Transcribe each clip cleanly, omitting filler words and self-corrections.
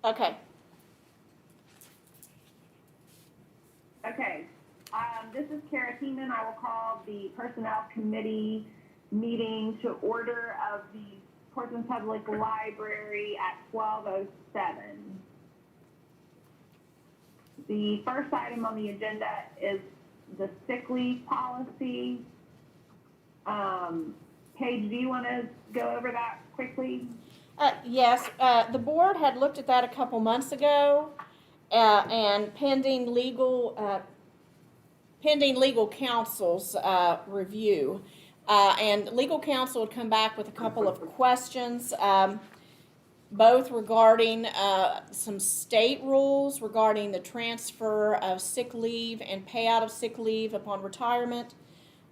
Okay. Okay, this is Kara Teeman. I will call the Personnel Committee meeting to order of the Portsmouth Public Library at 12:07. The first item on the agenda is the sick leave policy. Paige, do you want to go over that quickly? Yes, the board had looked at that a couple months ago, and pending legal counsel's review. And legal counsel had come back with a couple of questions, both regarding some state rules regarding the transfer of sick leave and payout of sick leave upon retirement.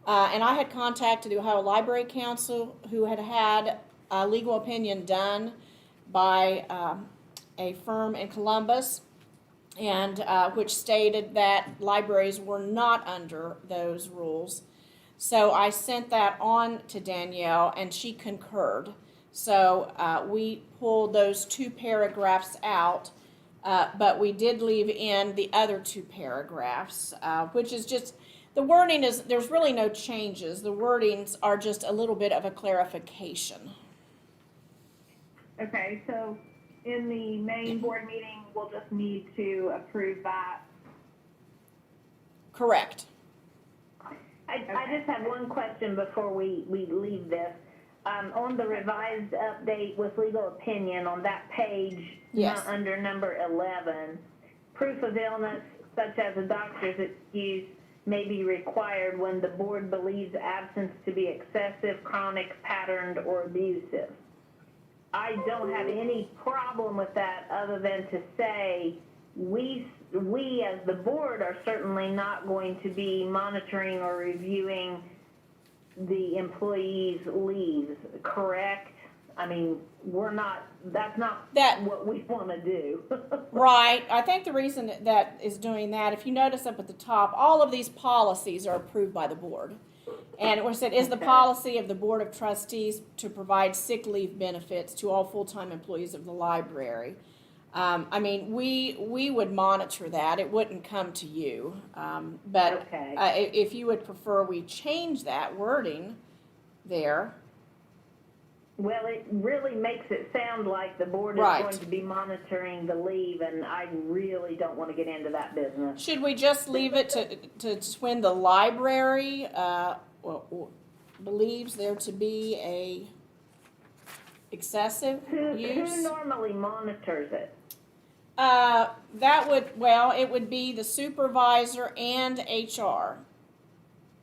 And I had contacted the Ohio Library Council, who had had a legal opinion done by a firm in Columbus, and which stated that libraries were not under those rules. So I sent that on to Danielle, and she concurred. So we pulled those two paragraphs out, but we did leave in the other two paragraphs, which is just, the wording is, there's really no changes. The wordings are just a little bit of a clarification. Okay, so in the main board meeting, we'll just need to approve that. Correct. I just have one question before we leave this. On the revised update with legal opinion on that page, Yes. under number 11, proof of illness such as a doctor's excuse may be required when the board believes absence to be excessive, chronic, patterned, or abusive. I don't have any problem with that other than to say we as the board are certainly not going to be monitoring or reviewing the employees' leaves, correct? I mean, that's not what we want to do. Right. I think the reason that is doing that, if you notice up at the top, all of these policies are approved by the board. And it was said, is the policy of the Board of Trustees to provide sick leave benefits to all full-time employees of the library. I mean, we would monitor that. It wouldn't come to you. But if you would prefer we change that wording there. Well, it really makes it sound like the board is Right. going to be monitoring the leave, and I really don't want to get into that business. Should we just leave it to when the library believes there to be a excessive use? Who normally monitors it? It would be the supervisor and HR.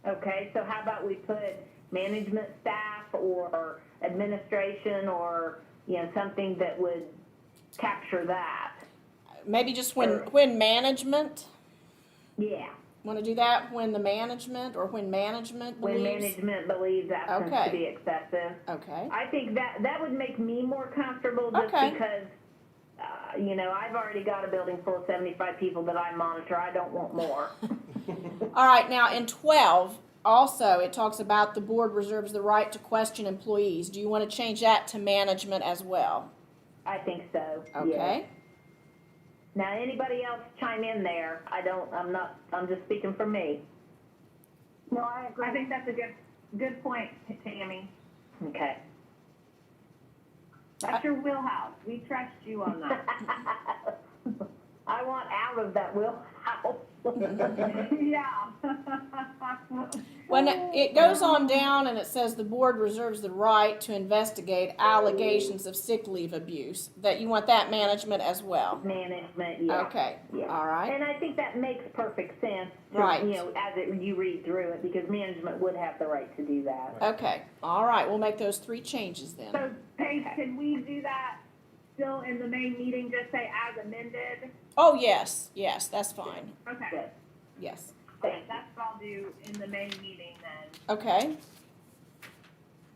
Okay, so how about we put management staff or administration or, something that would capture that? Maybe just when management? Yeah. Want to do that when the management or when management believes? When management believes absence to be excessive. Okay. I think that would make me more comfortable just because, I've already got a building full of 75 people that I monitor. I don't want more. All right, now in 12, also it talks about the board reserves the right to question employees. Do you want to change that to management as well? I think so. Okay. Yeah. Now, anybody else chime in there? I'm just speaking for me. No, I agree. I think that's a good point, Tammy. Okay. That's your wheelhouse. We trust you on that. I want out of that wheelhouse. Yeah. When it goes on down and it says the board reserves the right to investigate allegations of sick leave abuse, that you want that management as well. Management, yeah. Okay, yeah. All right. And I think that makes perfect sense, Right. You read through it, because management would have the right to do that. Okay, all right, we'll make those 3 changes then. So, Paige, can we do that still in the main meeting, just say as amended? Oh, yes, that's fine. Okay. Good. Yes. Okay, that's what I'll do in the main meeting then. Okay.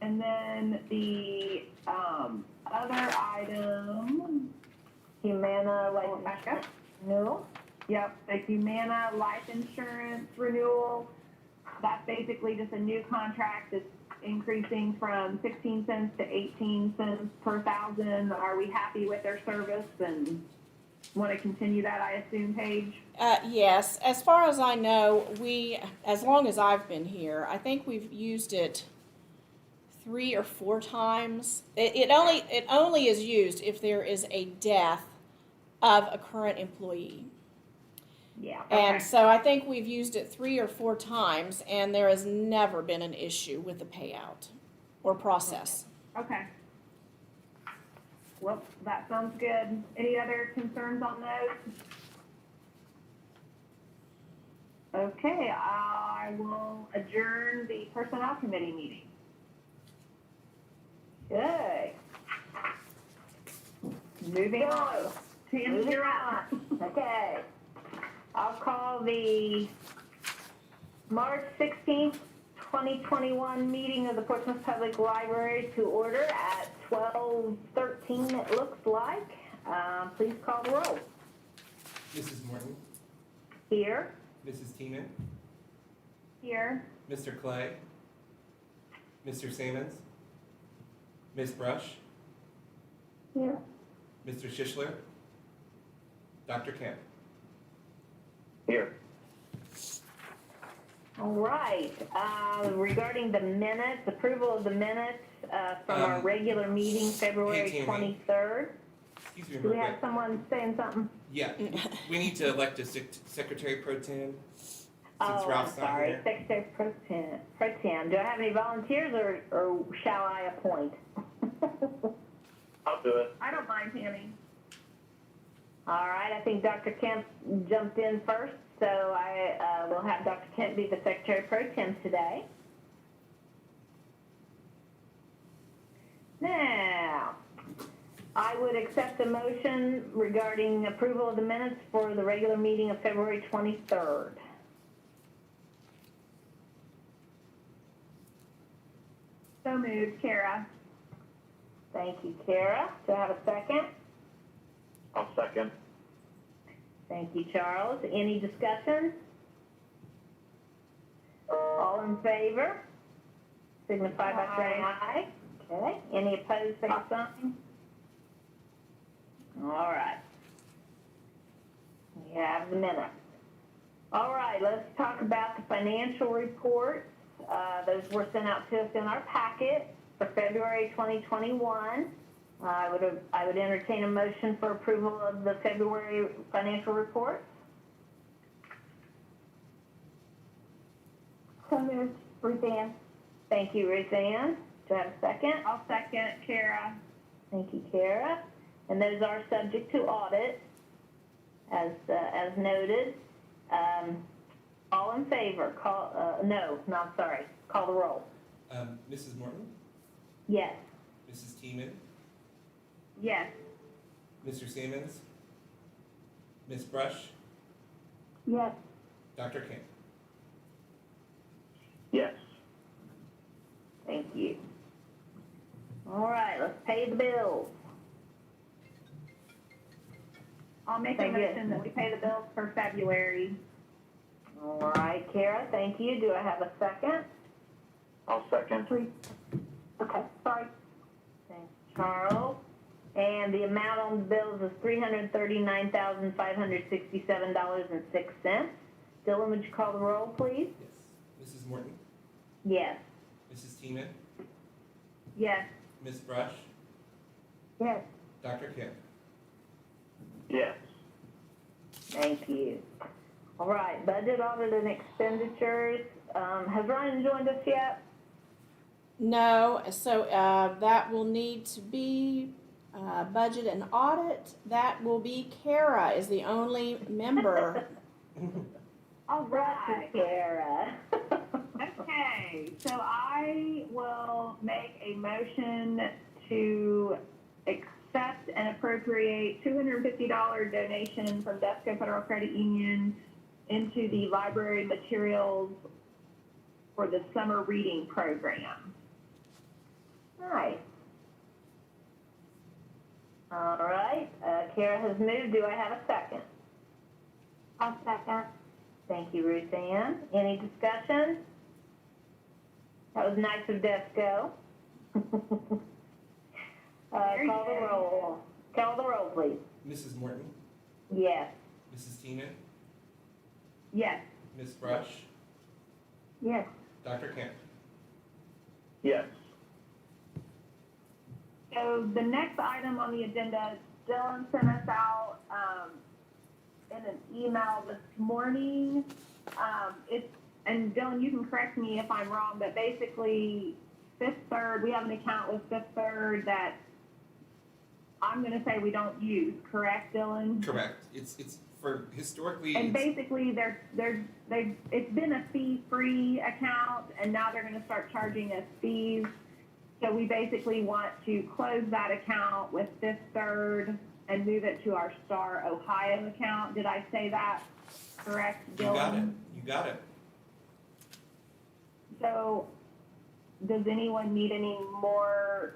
And then the other item, Humana, back up. no? Yep, the Humana life insurance renewal. That's basically just a new contract that's increasing from 16 cents to 18 cents per thousand. Are we happy with their service? And want to continue that, I assume, Paige? Yes, as far as I know, as long as I've been here, I think we've used it 3 or 4 times. It only is used if there is a death of a current employee. Yeah. And Okay. so I think we've used it 3 or 4 times, and there has never been an issue with the payout or process. Okay. Well, that sounds good. Any other concerns on those? Okay, I will adjourn the Personnel Committee meeting. Okay. Moving on. Tammy, Moving you're up. Okay. I'll call the March 16th, 2021 meeting of the Portsmouth Public Library to order at 12:13, it looks like. Please call the roll. Mrs. Morton, Here. Mrs. Tiemann, Here. Mr. Clay, Mr. Simmons, Ms. Brush, Here. Mr. Schischler, Dr. Kemp. Here. All right. Regarding the minutes, approval of the minutes from our regular meeting, February Tammy. 23rd. Excuse me Do we real have quick. someone saying something? Yeah, we need to elect a secretary pro tem. Since Oh, I'm Ralph's not sorry, here. Secretary Pro Tem. Do I have any volunteers or shall I appoint? I'll do it. I don't mind, Tammy. All right, I think Dr. Kemp jumped in first, so I will have Dr. Kemp be the Secretary Pro Tem today. Now, I would accept a motion regarding approval of the minutes for the regular meeting of February 23rd. So moved, Kara. Thank you, Kara. Do I have a second? I'll second. Thank you, Charles. Any discussion? All in favor? Signify by saying aye. Okay. Any opposed, say sign. All right. We have the minutes. All right, let's talk about the financial reports. Those were sent out to us in our packet for February 2021. I would entertain a motion for approval of the February financial report. So moved, Ruth Ann. Thank you, Ruth Ann. Do I have a second? I'll second, Kara. Thank you, Kara. And those are subject to audit, as noted. All in favor? Call the roll. Mrs. Morton, Yes. Mrs. Tiemann, Yes. Mr. Simmons, Ms. Brush, Yes. Dr. Kemp. Yes. Thank you. All right, let's pay the bills. I'll make a Thank you. motion that we pay the bills for February. All right, Kara, thank you. Do I have a second? I'll second. Okay, sorry. Thanks, Charles. And the amount on the bills is $339,567.06. Dylan, would you call the roll, please? Yes. Mrs. Morton, Yes. Mrs. Tiemann, Yes. Ms. Brush, Yes. Dr. Kemp. Yes. Thank you. All right, budget, audit, and expenditures. Has Ryan joined us yet? No, so that will need to be budget and audit. That will be Kara is the only member. All right. Kara. Okay, so I will make a motion to accept and appropriate $250 donation from Desco Federal Credit Union into the library materials for the summer reading program. Nice. All right, Kara has moved. Do I have a second? I'll second. Thank you, Ruth Ann. Any discussion? That was nice of Desco. There you Call the go. roll. Call the roll, please. Mrs. Morton, Yes. Mrs. Teeman, Yes. Ms. Brush, Yes. Dr. Kemp. Yes. So the next item on the agenda, Dylan sent us out, in an email this morning. And Dylan, you can correct me if I'm wrong, but basically Fifth Third, we have an account with Fifth Third that I'm gonna say we don't use, correct, Dylan? Correct. It's for historically. And it's- basically, it's been a fee-free account, and now they're gonna start charging us fees. So we basically want to close that account with Fifth Third and move it to our Star Ohio account. Did I say that correct, You Dylan? got it. You got it. So, does anyone need any more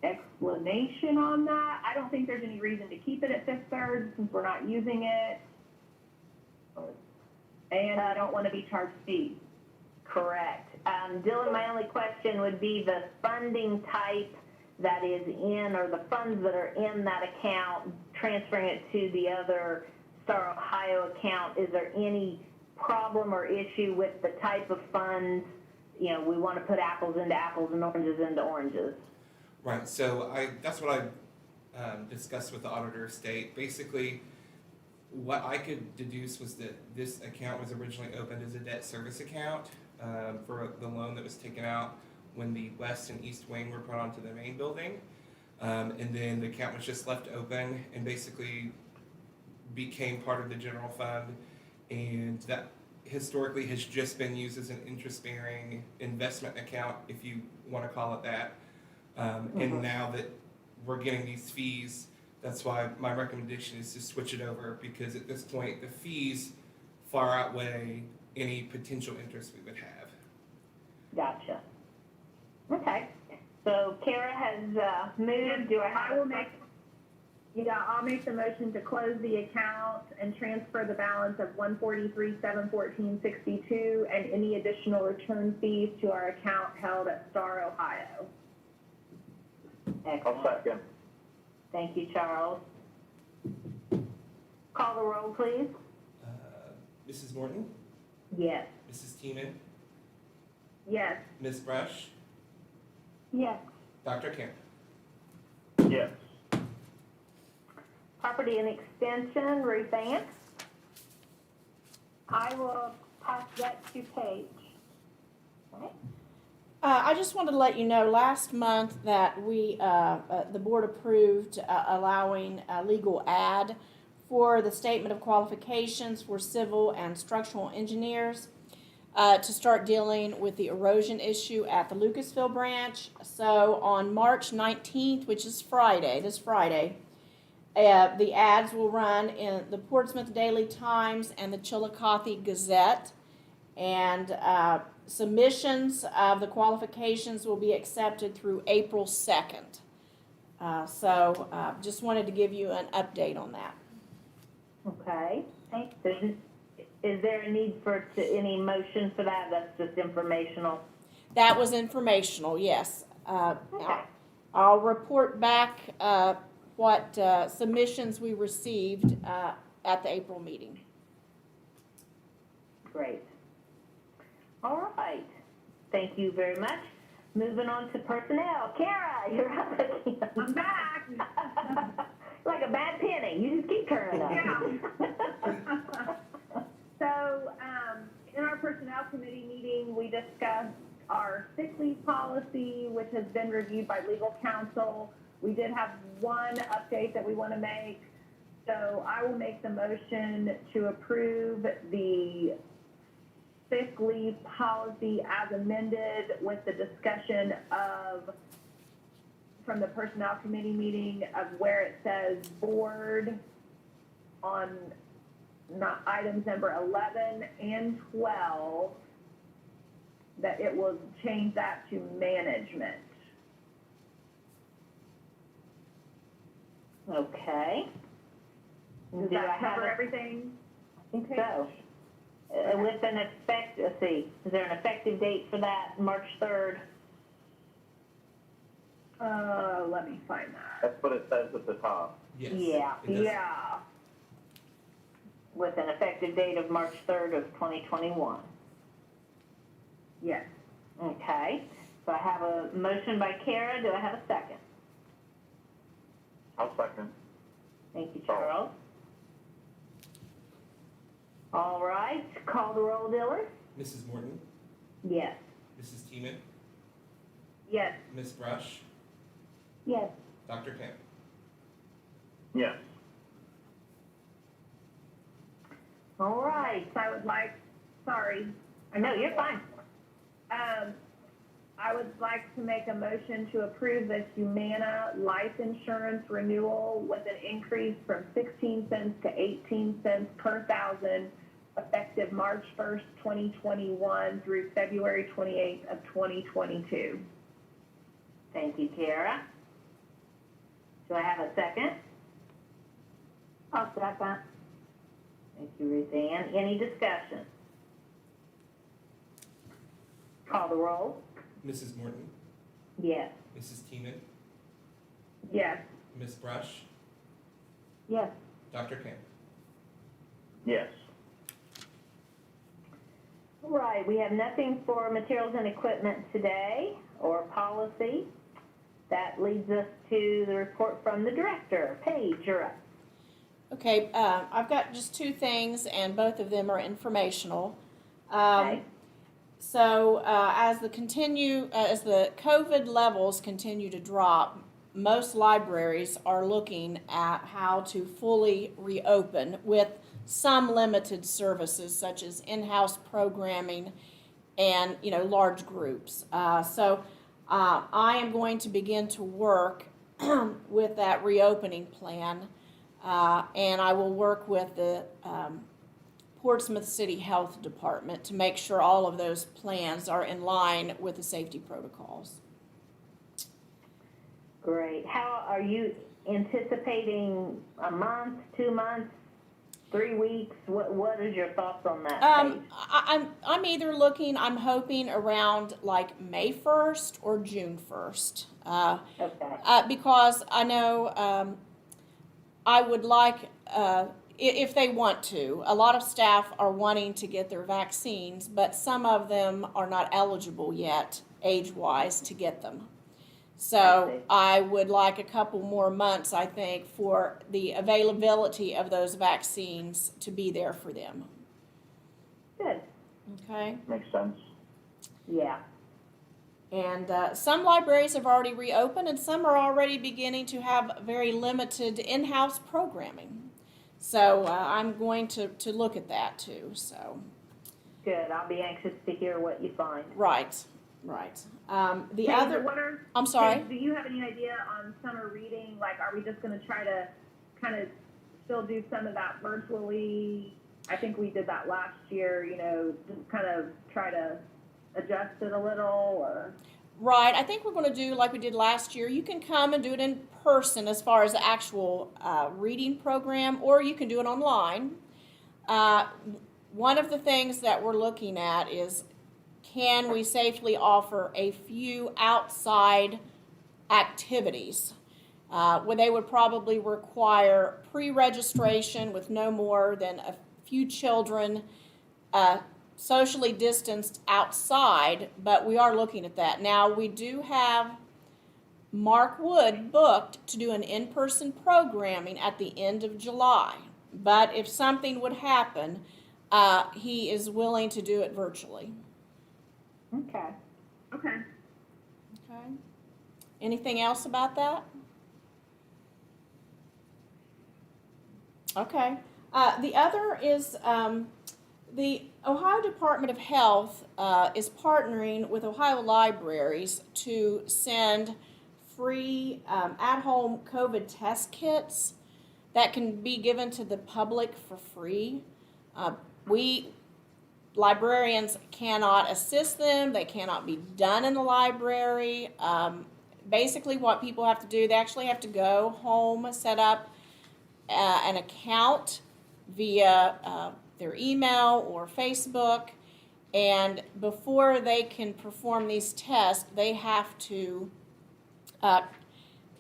explanation on that? I don't think there's any reason to keep it at Fifth Third since we're not using it. And I don't want to be charged fees. Correct. Dylan, my only question would be the funding type that is in, or the funds that are in that account, transferring it to the other Star Ohio account. Is there any problem or issue with the type of funds? You know, we want to put apples into apples and oranges into oranges. Right. So that's what I discussed with the auditor of state. Basically, what I could deduce was that this account was originally opened as a debt service account for the loan that was taken out when the west and east wing were put onto the main building. And then the account was just left open and basically became part of the general fund. And that historically has just been used as an interest-bearing investment account, if you want to call it that. And now that we're getting these fees, that's why my recommendation is to switch it over, because at this point, the fees far outweigh any potential interest we would have. Gotcha. Okay. So Kara has moved. Do I have? I'll make the motion to close the account and transfer the balance of $143,714.62 and any additional return fees to our account held at Star Ohio. Excellent. I'll second. Thank you, Charles. Call the roll, please. Mrs. Morton, Yes. Mrs. Teeman, Yes. Ms. Brush, Yes. Dr. Kemp. Yes. Property and Extension, Ruth Ann. I will pass that to Paige. I just wanted to let you know, last month that the board approved allowing a legal ad for the statement of qualifications for civil and structural engineers to start dealing with the erosion issue at the Lucasville branch. So on March 19th, which is this Friday, the ads will run in the Portsmouth Daily Times and the Chillicothe Gazette. And submissions of the qualifications will be accepted through April 2nd. Just wanted to give you an update on that. Okay. Is there a need for any motion for that? That's just informational. That was informational, yes. Okay. I'll report back what submissions we received at the April meeting. Great. All right. Thank you very much. Moving on to personnel. Kara, you're up again. I'm back. Like a bad penny. You just keep turning up. So, in our personnel committee meeting, we discussed our sick leave policy, which has been reviewed by legal counsel. We did have one update that we want to make. So I will make the motion to approve the sick leave policy as amended with the discussion from the personnel committee meeting of where it says board on items number 11 and 12, that it will change that to management. Okay. Does Do I that have cover a- everything? I think so. With an effect, let's see, is there an effective date for that, March 3rd? Let me find that. That's what it says at the top. Yes. Yeah. It does. Yeah. with an effective date of March 3rd of 2021. Yes. Okay, so I have a motion by Kara. Do I have a second? I'll second. Thank you, Charles. All right, call the roll, Dillard. Mrs. Morton, Yes. Mrs. Teeman, Yes. Ms. Brush, Yes. Dr. Kemp. Yes. All right. So I would like, sorry, No, you're fine. I would like to make a motion to approve the Humana life insurance renewal with an increase from 16 cents to 18 cents per thousand, effective March 1st, 2021 through February 28th of 2022. Thank you, Kara. Do I have a second? I'll second. Thank you, Ruth Ann. Any discussion? Call the roll. Mrs. Morton, Yes. Mrs. Teeman, Yes. Ms. Brush, Yes. Dr. Kemp. Yes. All right, we have nothing for materials and equipment today or policy. That leads us to the report from the director. Paige, you're up. Okay, I've got just two things, and both of them are informational. Okay. So as the COVID levels continue to drop, most libraries are looking at how to fully reopen with some limited services such as in-house programming and large groups. So I am going to begin to work with that reopening plan, and I will work with the Portsmouth City Health Department to make sure all of those plans are in line with the safety protocols. Great. How are you anticipating a month, 2 months, 3 weeks? What is your thoughts on that, Paige? I'm either looking, I'm hoping around like May 1st or June 1st. Okay. Because I know I would like, if they want to, a lot of staff are wanting to get their vaccines, but some of them are not eligible yet, age-wise, to get them. So I would like a couple more months, I think, for the availability of those vaccines to be there for them. Good. Okay? Makes sense. Yeah. And some libraries have already reopened, and some are already beginning to have very limited in-house programming. So I'm going to look at that too. So. Good. I'll be anxious to hear what you find. Right. The other. I'm sorry. Do you have any idea on summer reading? Like, are we just going to try to kind of still do some of that virtually? I think we did that last year. Just kind of try to adjust it a little, or. Right. I think we're going to do like we did last year. You can come and do it in person as far as the actual reading program, or you can do it online. One of the things that we're looking at is, can we safely offer a few outside activities? Where they would probably require pre-registration with no more than a few children, socially distanced outside, but we are looking at that. Now, we do have Mark Wood booked to do an in-person programming at the end of July, but if something would happen, he is willing to do it virtually. Okay. Okay. Okay. Anything else about that? Okay. The other is the Ohio Department of Health is partnering with Ohio libraries to send free at-home COVID test kits that can be given to the public for free. We librarians cannot assist them. They cannot be done in the library. Basically what people have to do, they actually have to go home, set up an account via their email or Facebook, and before they can perform these tests, they have to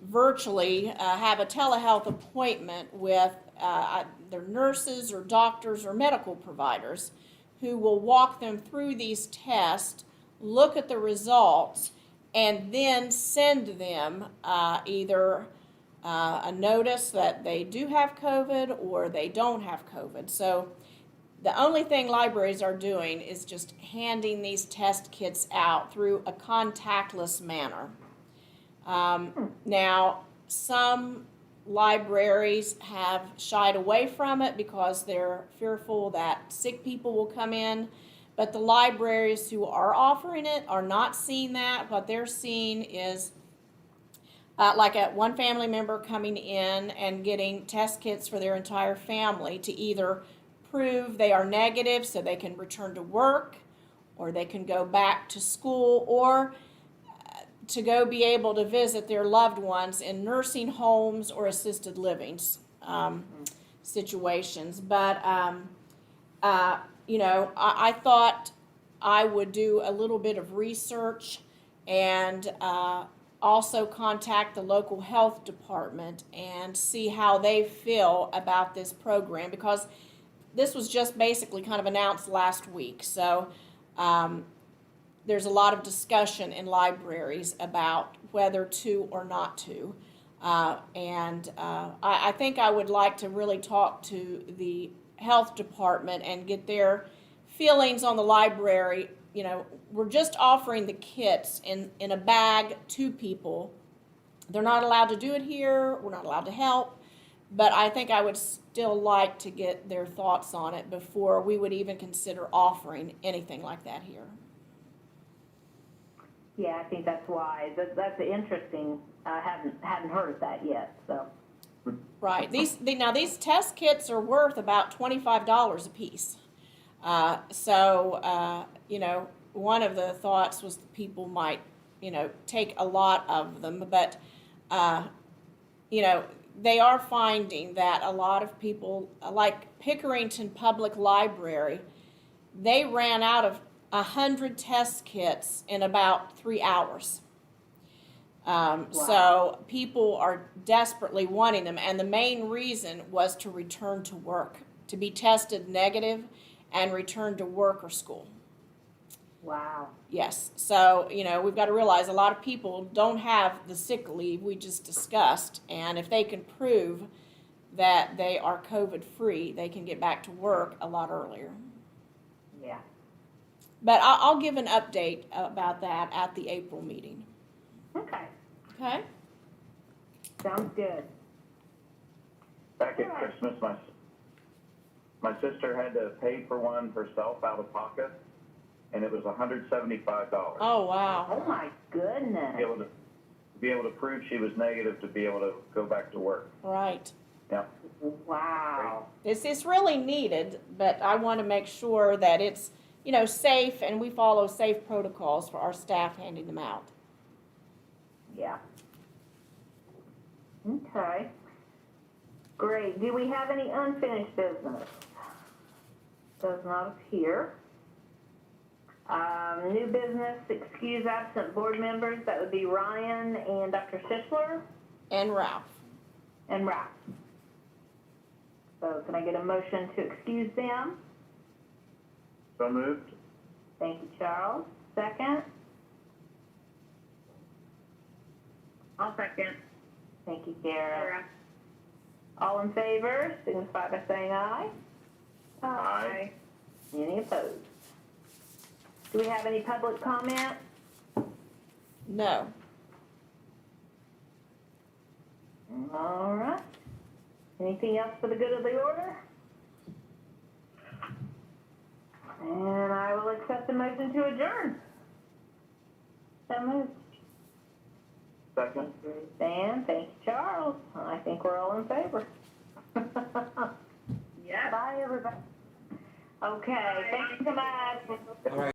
virtually have a telehealth appointment with they're nurses or doctors or medical providers who will walk them through these tests, look at the results, and then send them either a notice that they do have COVID or they don't have COVID. So the only thing libraries are doing is just handing these test kits out through a contactless manner. Now, some libraries have shied away from it because they're fearful that sick people will come in, but the libraries who are offering it are not seeing that. What they're seeing is like one family member coming in and getting test kits for their entire family to either prove they are negative so they can return to work, or they can go back to school, or to go be able to visit their loved ones in nursing homes or assisted living situations. But, I thought I would do a little bit of research and also contact the local health department and see how they feel about this program, because this was just basically kind of announced last week. So there's a lot of discussion in libraries about whether to or not to. I think I would like to really talk to the health department and get their feelings on the library. We're just offering the kits in a bag to people. They're not allowed to do it here. We're not allowed to help. But I think I would still like to get their thoughts on it before we would even consider offering anything like that here. Yeah, I think that's why. That's interesting. I hadn't heard of that yet, so. Right. These test kits are worth about $25 a piece. One of the thoughts was that people might, take a lot of them, but, they are finding that a lot of people, like Pickerington Public Library, they ran out of 100 test kits in about 3 hours. So people are desperately wanting them, and the main reason was to return to work, to be tested negative and return to work or school. Wow. Yes, so, we've got to realize a lot of people don't have the sick leave we just discussed, and if they can prove that they are COVID-free, they can get back to work a lot earlier. Yeah. But I'll give an update about that at the April meeting. Okay. Okay? Sounds good. Back at Christmas, my sister had to pay for one herself out of pocket, and it was $175. Oh, wow. Oh my goodness. Be able to prove she was negative to be able to go back to work. Right. Yeah. Wow. It's really needed, but I want to make sure that it's, safe, and we follow safe protocols for our staff handing them out. Yeah. Okay. Great. Do we have any unfinished business? Does not appear. New business, excuse absent board members. That would be Ryan and Dr. Sischler And Ralph. and Ralph. So can I get a motion to excuse them? So moved. Thank you, Charles. Second? I'll second. Thank you, Kara. All in favor, signify by saying aye. Aye. Any opposed? Do we have any public comment? No. All right. Anything else for the good of the order? And I will accept the motion to adjourn. So moved. Second. Dan, thank you, Charles. I think we're all in favor. Yeah. Bye, everybody. Okay, thank you so much. All right.